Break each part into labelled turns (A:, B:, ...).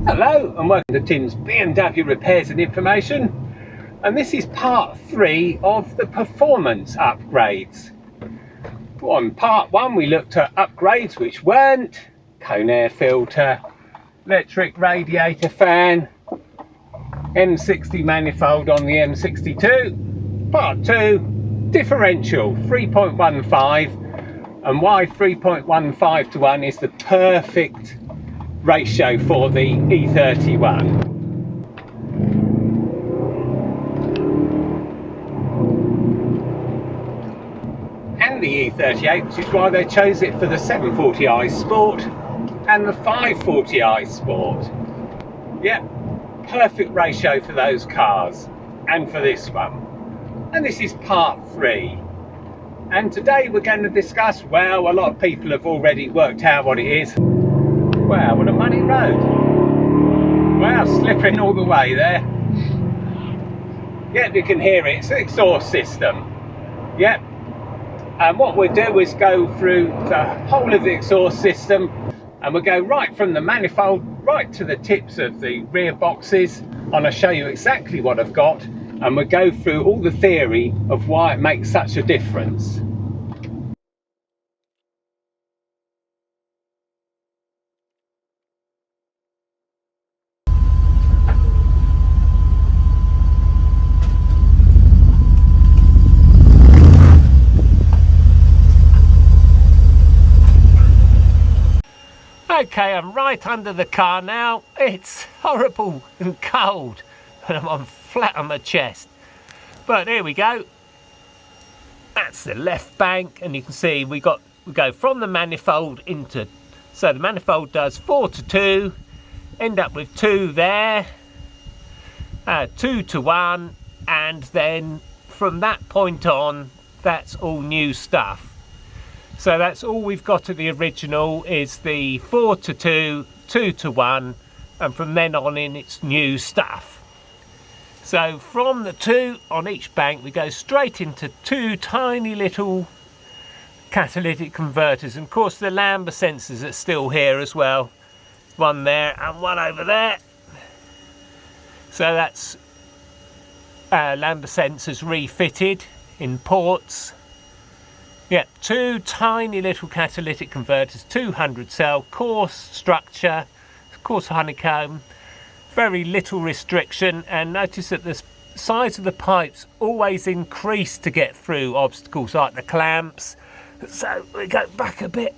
A: Hello and welcome to Tim's BMW Repairs and Information, and this is part 3 of the performance upgrades. On part 1 we looked at upgrades which weren't cone air filter, electric radiator fan, M60 manifold on the M62. Part 2, differential 3.15, and why 3.15 to 1 is the perfect ratio for the E31. And the E38, which is why they chose it for the 740i Sport and the 540i Sport. Yep, perfect ratio for those cars and for this one. And this is part 3. And today we're going to discuss, well, a lot of people have already worked out what it is. Wow, what a muddy road. Wow, slipping all the way there. Yep, you can hear it. It's the exhaust system. Yep. And what we'll do is go through the whole of the exhaust system, and we'll go right from the manifold right to the tips of the rear boxes, and I'll show you exactly what I've got, and we'll go through all the theory of why it makes such a difference. Okay, I'm right under the car now. It's horrible and cold and I'm flat on my chest. But here we go. That's the left bank, and you can see we go from the manifold into, so the manifold does 4 to 2, end up with 2 there, 2 to 1, and then from that point on that's all new stuff. So that's all we've got of the original is the 4 to 2, 2 to 1, and from then on in it's new stuff. So from the 2 on each bank we go straight into 2 tiny little catalytic converters, and of course the lambda sensors are still here as well. One there and one over there. So that's lambda sensors refitted in ports. Yep, 2 tiny little catalytic converters, 200 cell, coarse structure, coarse honeycomb, very little restriction, and notice that the size of the pipes always increase to get through obstacles like the clamps. So we go back a bit.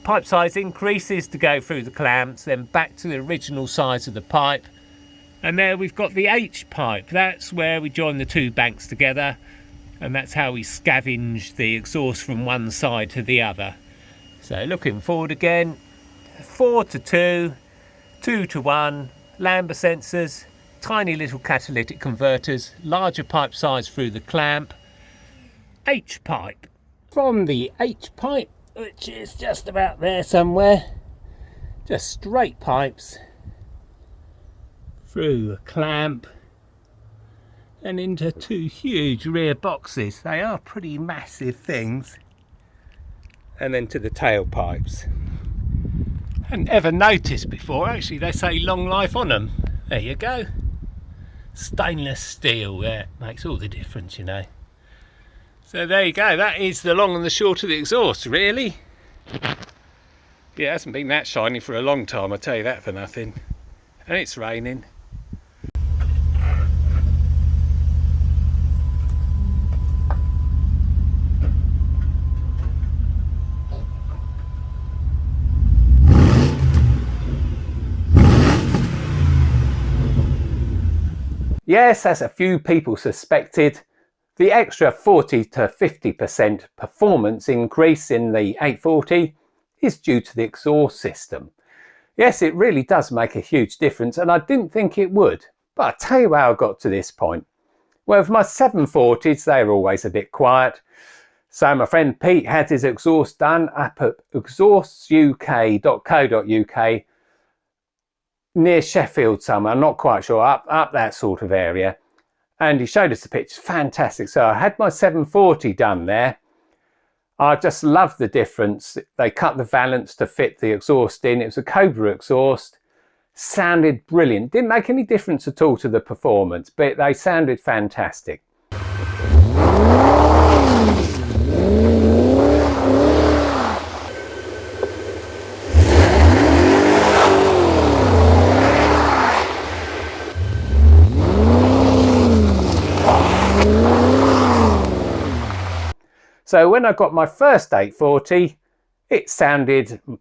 A: Pipe size increases to go through the clamps, then back to the original size of the pipe. And there we've got the H pipe. That's where we join the 2 banks together. And that's how we scavenge the exhaust from one side to the other. So looking forward again, 4 to 2, 2 to 1, lambda sensors, tiny little catalytic converters, larger pipe size through the clamp, H pipe. From the H pipe, which is just about there somewhere, just straight pipes through the clamp, and into 2 huge rear boxes. They are pretty massive things. And then to the tailpipes. Hadn't ever noticed before, actually they say long life on them. There you go. Stainless steel, there, makes all the difference, you know. So there you go, that is the long and the short of the exhaust, really. Yeah, it hasn't been that shiny for a long time, I tell you that for nothing. And it's raining. Yes, as a few people suspected, the extra 40 to 50% performance increase in the 840 is due to the exhaust system. Yes, it really does make a huge difference, and I didn't think it would, but I'll tell you how I got to this point. Well, with my 740s, they're always a bit quiet. So my friend Pete had his exhaust done up at exhaustuk.co.uk near Sheffield somewhere, I'm not quite sure, up that sort of area. And he showed us the pictures, fantastic. So I had my 740 done there, I just love the difference. They cut the valance to fit the exhaust in. It was a Cobra exhaust. Sounded brilliant. Didn't make any difference at all to the performance, but they sounded fantastic. So when I got my first 840, it sounded, I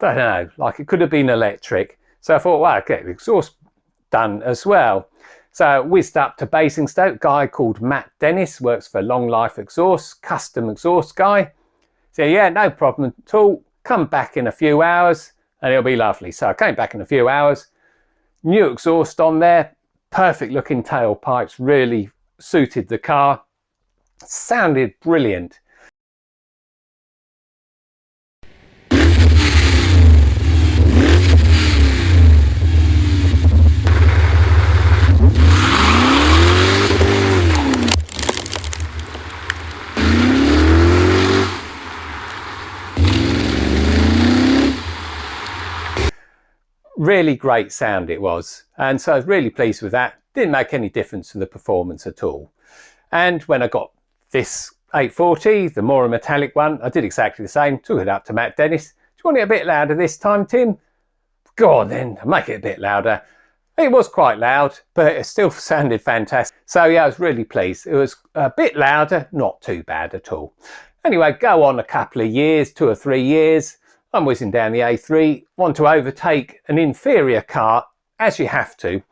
A: don't know, like it could have been electric. So I thought, well, I'll get the exhaust done as well. So I whizzed up to Basingstoke, a guy called Matt Dennis, works for Long Life Exhaust, custom exhaust guy. So yeah, no problem at all. Come back in a few hours and it'll be lovely. So I came back in a few hours, new exhaust on there, perfect looking tailpipes, really suited the car, sounded brilliant. Really great sound it was, and so I was really pleased with that. Didn't make any difference to the performance at all. And when I got this 840, the more metallic one, I did exactly the same. Took it up to Matt Dennis. Do you want it a bit louder this time, Tim? Go on then, make it a bit louder. It was quite loud, but it still sounded fantastic. So yeah, I was really pleased. It was a bit louder, not too bad at all. Anyway, go on a couple of years, 2 or 3 years. I'm whizzing down the A3, want to overtake an inferior car, as you have to.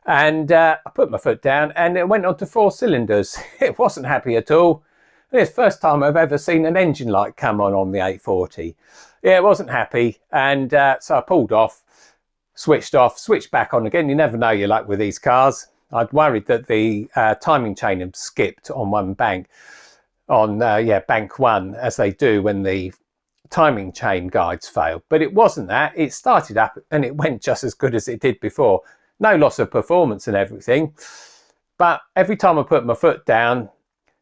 A: And I put my foot down and it went on to 4 cylinders. It wasn't happy at all. And it's the first time I've ever seen an engine light come on the 840. Yeah, it wasn't happy. And so I pulled off, switched back on again. You never know your luck with these cars. I'd worried that the timing chain had skipped on one bank, on bank 1, as they do when the timing chain guides failed. But it wasn't that. It started up and it went just as good as it did before. No loss of performance and everything. But every time I put my foot down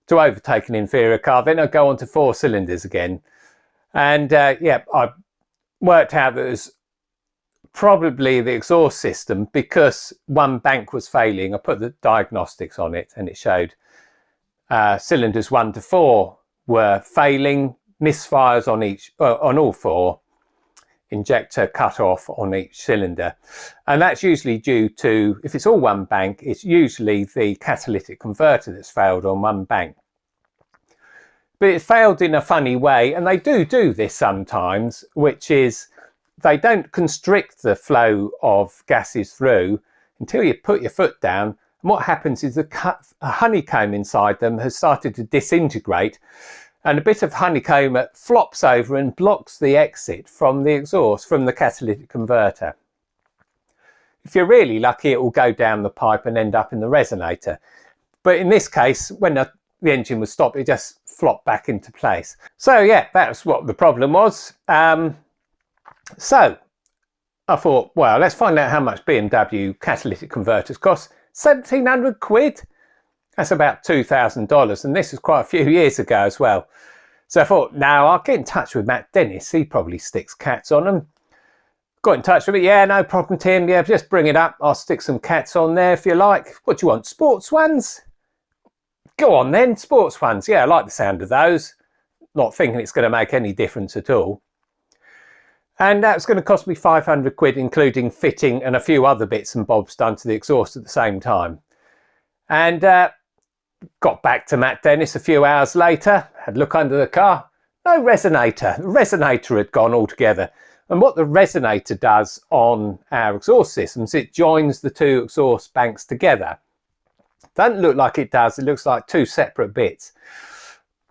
A: to overtake an inferior car, then I go on to 4 cylinders again. And I worked out that it was probably the exhaust system, because one bank was failing. I put the diagnostics on it and it showed cylinders 1 to 4 were failing, misfires on all 4, injector cut off on each cylinder. And that's usually due to, if it's all one bank, it's usually the catalytic converter that's failed on one bank. But it failed in a funny way, and they do this sometimes, which is they don't constrict the flow of gases through until you put your foot down. And what happens is a honeycomb inside them has started to disintegrate, and a bit of honeycomb flops over and blocks the exit from the exhaust, from the catalytic converter. If you're really lucky, it will go down the pipe and end up in the resonator. But in this case, when the engine was stopped, it just flopped back into place. So yeah, that's what the problem was. So I thought, well, let's find out how much BMW catalytic converters cost. 1,700 quid? That's about $2,000, and this was quite a few years ago as well. So I thought, now I'll get in touch with Matt Dennis. He probably sticks cats on them. Got in touch with him. Yeah, no problem, Tim. Yeah, just bring it up. I'll stick some cats on there if you like. What do you want, sports ones? Go on then, sports ones. Yeah, I like the sound of those. Not thinking it's going to make any difference at all. And that's going to cost me 500 quid, including fitting and a few other bits and bobs done to the exhaust at the same time. And got back to Matt Dennis a few hours later, had a look under the car. No resonator. The resonator had gone altogether. And what the resonator does on our exhaust systems, it joins the 2 exhaust banks together. Doesn't look like it does. It looks like 2 separate bits.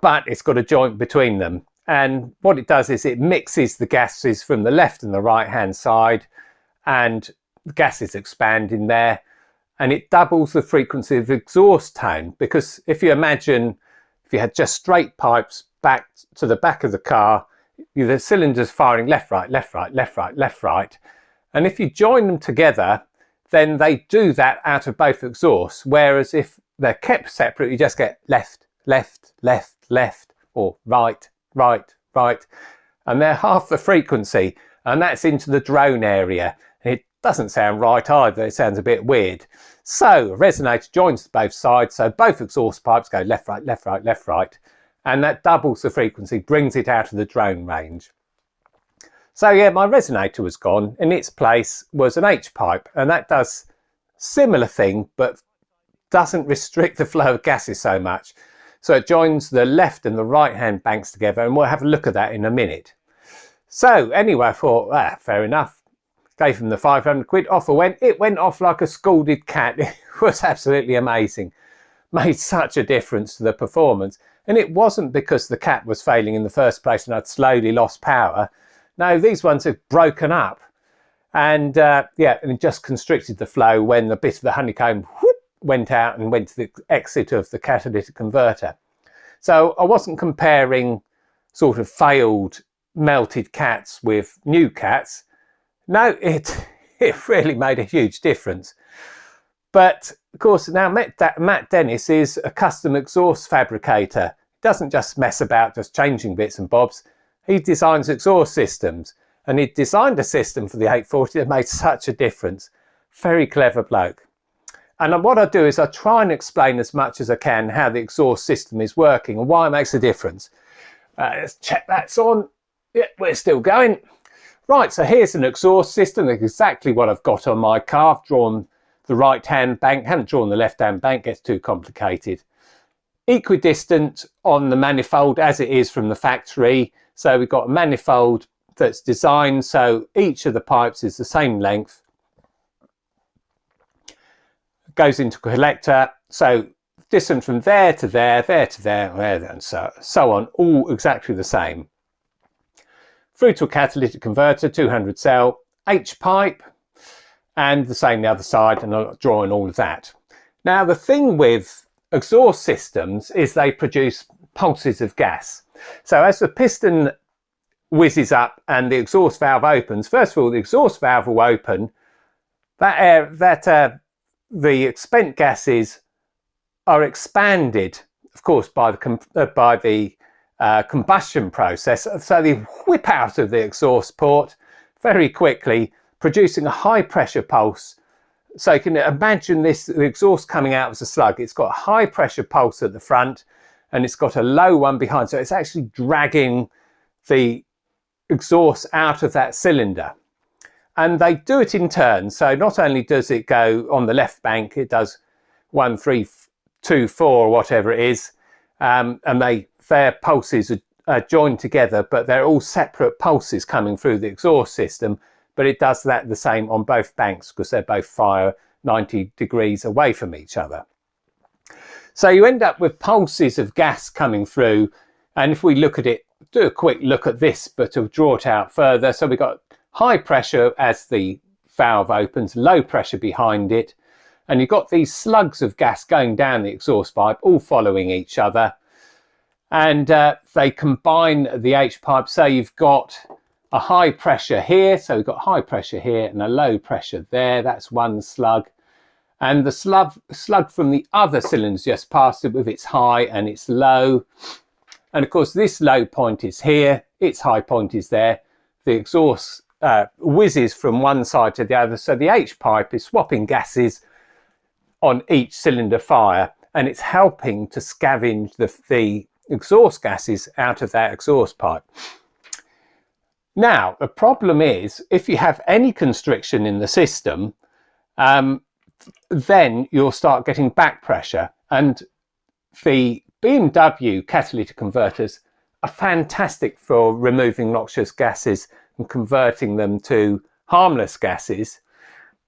A: But it's got a joint between them. And what it does is it mixes the gases from the left and the right hand side, and the gases expand in there, and it doubles the frequency of exhaust tone. Because if you imagine, if you had just straight pipes back to the back of the car, the cylinders firing left, right, left, right, left, right, left, right. And if you join them together, then they do that out of both exhausts. Whereas if they're kept separate, you just get left, left, left, left, or right, right, right. And they're half the frequency, and that's into the drone area. And it doesn't sound right either, it sounds a bit weird. So a resonator joins both sides, so both exhaust pipes go left, right, left, right, left, right, and that doubles the frequency, brings it out of the drone range. So yeah, my resonator was gone. In its place was an H pipe, and that does similar thing, but doesn't restrict the flow of gases so much. So it joins the left and the right hand banks together, and we'll have a look at that in a minute. So anyway, I thought, fair enough. Gave him the 500 quid, off I went. It went off like a scalded cat. It was absolutely amazing. Made such a difference to the performance. And it wasn't because the cat was failing in the first place and I'd slowly lost power. No, these ones have broken up. And yeah, and it just constricted the flow when the bit of the honeycomb whoop, went out and went to the exit of the catalytic converter. So I wasn't comparing sort of failed melted cats with new cats. No, it really made a huge difference. But of course, now Matt Dennis is a custom exhaust fabricator. He doesn't just mess about just changing bits and bobs. He designs exhaust systems, and he designed a system for the 840 that made such a difference. Very clever bloke. And what I do is I try and explain as much as I can how the exhaust system is working and why it makes a difference. Let's check that's on. Yeah, we're still going. Right, so here's an exhaust system. That's exactly what I've got on my car. I've drawn the right-hand bank, haven't drawn the left-hand bank, gets too complicated. Equidistant on the manifold as it is from the factory. So we've got a manifold that's designed so each of the pipes is the same length. Goes into a collector, so distance from there to there, there to there, there, and so on, all exactly the same. Through to a catalytic converter, 200 cell, H pipe, and the same the other side, and I'm drawing all of that. Now the thing with exhaust systems is they produce pulses of gas. So as the piston whizzes up and the exhaust valve opens, first of all the exhaust valve will open, the expent gases are expanded, of course, by the combustion process, so they whip out of the exhaust port very quickly, producing a high pressure pulse. So you can imagine this, the exhaust coming out as a slug. It's got a high pressure pulse at the front and it's got a low one behind, so it's actually dragging the exhaust out of that cylinder. And they do it in turns, so not only does it go on the left bank, it does 1, 3, 2, 4, whatever it is, and their pulses are joined together, but they're all separate pulses coming through the exhaust system, but it does that the same on both banks because they're both fire 90 degrees away from each other. So you end up with pulses of gas coming through, and if we look at it, do a quick look at this, but to draw it out further, so we've got high pressure as the valve opens, low pressure behind it, and you've got these slugs of gas going down the exhaust pipe, all following each other, and they combine the H pipe. So you've got a high pressure here, so we've got high pressure here and a low pressure there, that's one slug, and the slug from the other cylinders just past it with its high and its low, and of course this low point is here, its high point is there. The exhaust whizzes from one side to the other, so the H pipe is swapping gases on each cylinder fire, and it's helping to scavenge the exhaust gases out of that exhaust pipe. Now the problem is, if you have any constriction in the system, then you'll start getting back pressure, and the BMW catalytic converters are fantastic for removing noxious gases and converting them to harmless gases,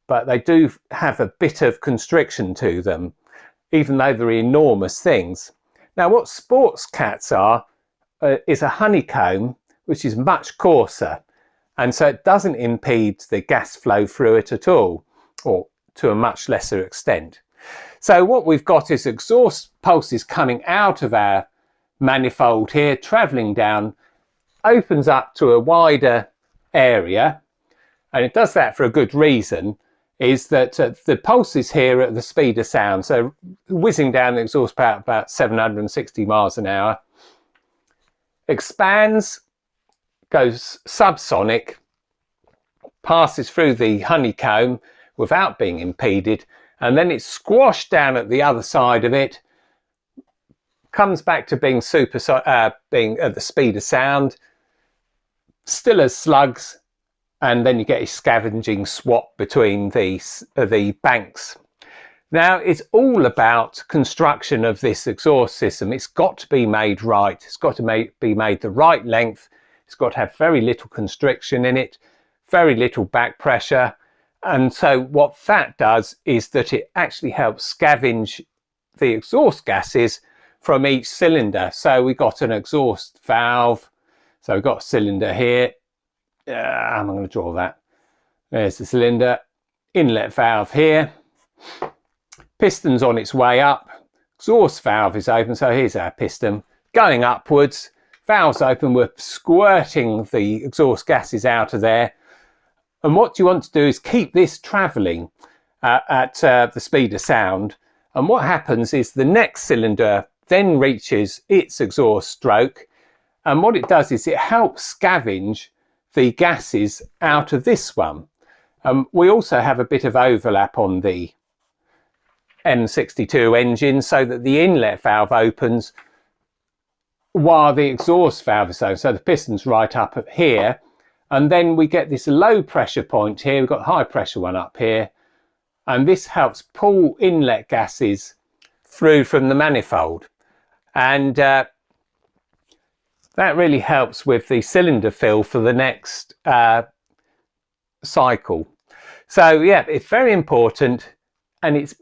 A: but they do have a bit of constriction to them, even though they're enormous things. Now what sports cats are is a honeycomb which is much coarser, and so it doesn't impede the gas flow through it at all, or to a much lesser extent. So what we've got is exhaust pulses coming out of our manifold here, travelling down, opens up to a wider area, and it does that for a good reason, is that the pulses here are at the speed of sound, so whizzing down the exhaust pipe about 760 miles an hour,
B: expands, goes subsonic, passes through the honeycomb without being impeded, and then it's squashed down at the other side of it, comes back to being being at the speed of sound, still as slugs, and then you get a scavenging swap between the banks. Now, it's all about construction of this exhaust system. It's got to be made right. It's got to be made the right length. It's got to have very little constriction in it, very little back pressure. And so what that does is that it actually helps scavenge the exhaust gases from each cylinder. So we've got an exhaust valve. So we've got a cylinder here. I'm going to draw that. There's the cylinder. Inlet valve here. Piston's on its way up. Exhaust valve is open. So here's our piston going upwards. Valve's open. We're squirting the exhaust gases out of there. And what you want to do is keep this travelling at the speed of sound. And what happens is the next cylinder then reaches its exhaust stroke. And what it does is it helps scavenge the gases out of this one. We also have a bit of overlap on the M62 engine so that the inlet valve opens while the exhaust valve is open. So the piston's right up here. And then we get this low pressure point here. We've got a high pressure one up here. And this helps pull inlet gases through from the manifold. And that really helps with the cylinder fill for the next cycle. So yeah, it's very important, and it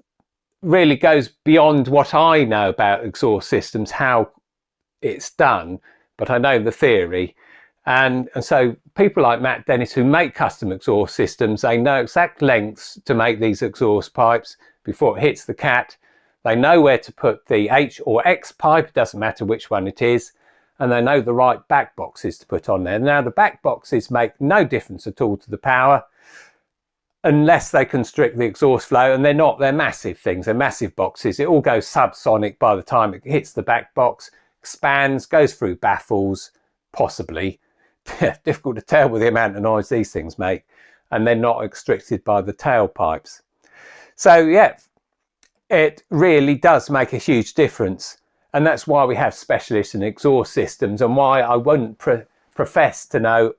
B: really goes beyond what I know about exhaust systems, how it's done, but I know the theory. And so people like Matt Dennis who make custom exhaust systems, they know exact lengths to make these exhaust pipes before it hits the cat. They know where to put the H or X pipe, it doesn't matter which one it is, and they know the right back boxes to put on there. Now the back boxes make no difference at all to the power unless they constrict the exhaust flow, and they're massive things, they're massive boxes. It all goes subsonic by the time it hits the back box, expands, goes through baffles, possibly. Difficult to tell with the amount of noise these things make, and they're not restricted by the tailpipes. So yeah, it really does make a huge difference, and that's why we have specialists in exhaust systems, and why I wouldn't profess to know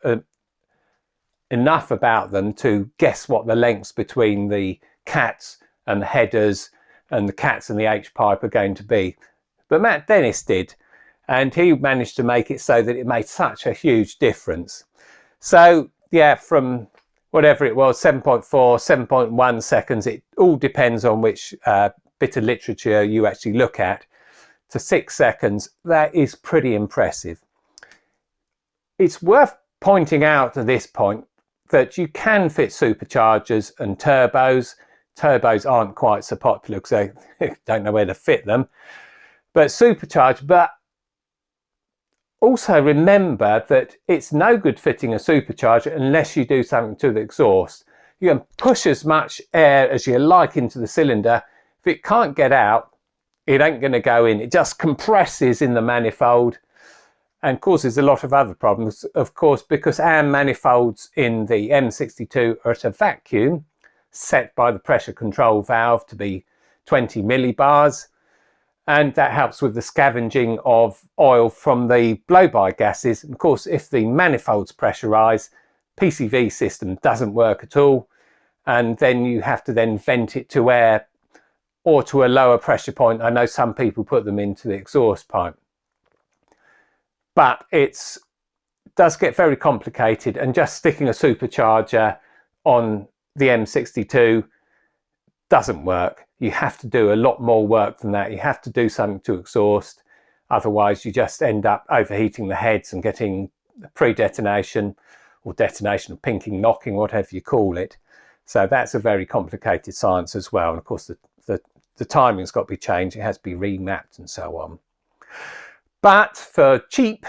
B: enough about them to guess what the lengths between the cats and the headers and the cats and the H pipe are going to be. But Matt Dennis did, and he managed to make it so that it made such a huge difference. So yeah, from whatever it was, 7.4, 7.1 seconds, it all depends on which bit of literature you actually look at, to 6 seconds. That is pretty impressive. It's worth pointing out at this point that you can fit superchargers and turbos. Turbos aren't quite so popular because they don't know where to fit them. But supercharged, but also remember that it's no good fitting a supercharger unless you do something to the exhaust. You can push as much air as you like into the cylinder. If it can't get out, it ain't going to go in. It just compresses in the manifold and causes a lot of other problems, of course, because our manifolds in the M62 are at a vacuum set by the pressure control valve to be 20 millibars. And that helps with the scavenging of oil from the blow-by gases. And of course, if the manifolds pressurise, PCV system doesn't work at all. And then you have to then vent it to air or to a lower pressure point. I know some people put them into the exhaust pipe. But it does get very complicated, and just sticking a supercharger on the M62 doesn't work. You have to do a lot more work than that. You have to do something to exhaust. Otherwise, you just end up overheating the heads and getting pre-detonation or detonation, pinking, knocking, whatever you call it. So that's a very complicated science as well. And of course, the timing's got to be changed. It has to be remapped and so on. But for cheap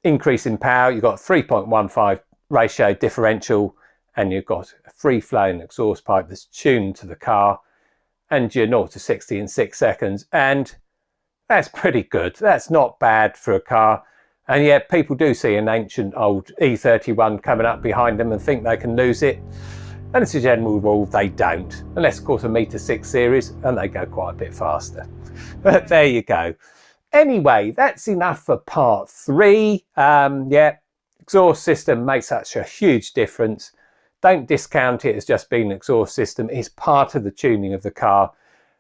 B: increase in power, you've got 3.15 ratio differential, and you've got a free-flowing exhaust pipe that's tuned to the car, and you're 0 to 60 in 6 seconds. And that's pretty good. That's not bad for a car. And yet people do see an ancient old E31 coming up behind them and think they can lose it. And as a general rule, they don't. Unless, of course, a Meter 6 series, and they go quite a bit faster. But there you go. Anyway, that's enough for part 3. Yeah, exhaust system makes such a huge difference. Don't discount it as just being an exhaust system. It's part of the tuning of the car.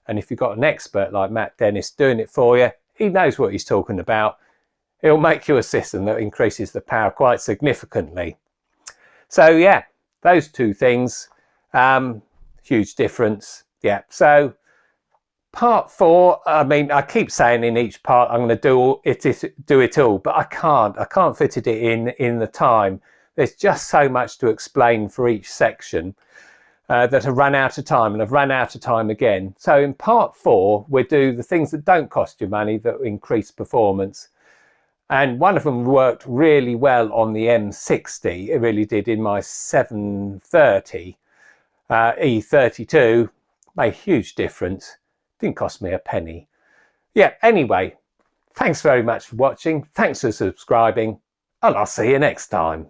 B: And if you've got an expert like Matt Dennis doing it for you, he knows what he's talking about. It'll make you a system that increases the power quite significantly. So yeah, those two things, huge difference. Yeah, so part 4, I mean, I keep saying in each part I'm going to do it all, but I can't fit it in the time. There's just so much to explain for each section that I've run out of time, and I've run out of time again. So in part 4, we'll do the things that don't cost you money, that increase performance. And one of them worked really well on the M60. It really did in my 730 E32. Made a huge difference. Didn't cost me a penny. Yeah, anyway, thanks very much for watching. Thanks for subscribing, and I'll see you next time.